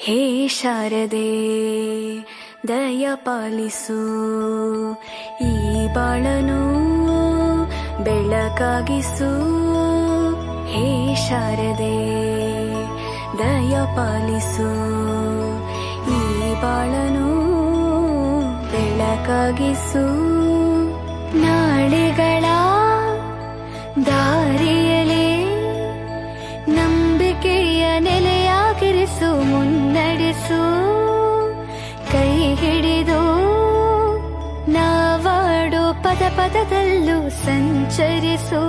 ಹೇ ಶಾರದೆ ದಯ ಪಾಲಿಸು, ಈ ಬಾಳನು ಬೆಳಕಾಗಿಸು. ಹೇ ಶಾರದೆ ದಯ ಪಾಲಿಸು, ಈ ಬಾಳನು ಬೆಳಕಾಗಿಸು. ನಾಳೆಗಳ ದಾರಿಯಲೇ ನಂಬಿಕೆಯ ನೆಲೆಯಾಗಿರಿಸು, ಮುನ್ನಡೆಸು. ಕೈ ಹಿಡಿದು ನಾವಾಡೋ ಪದ ಪದದಲ್ಲೂ ಸಂಚರಿಸು.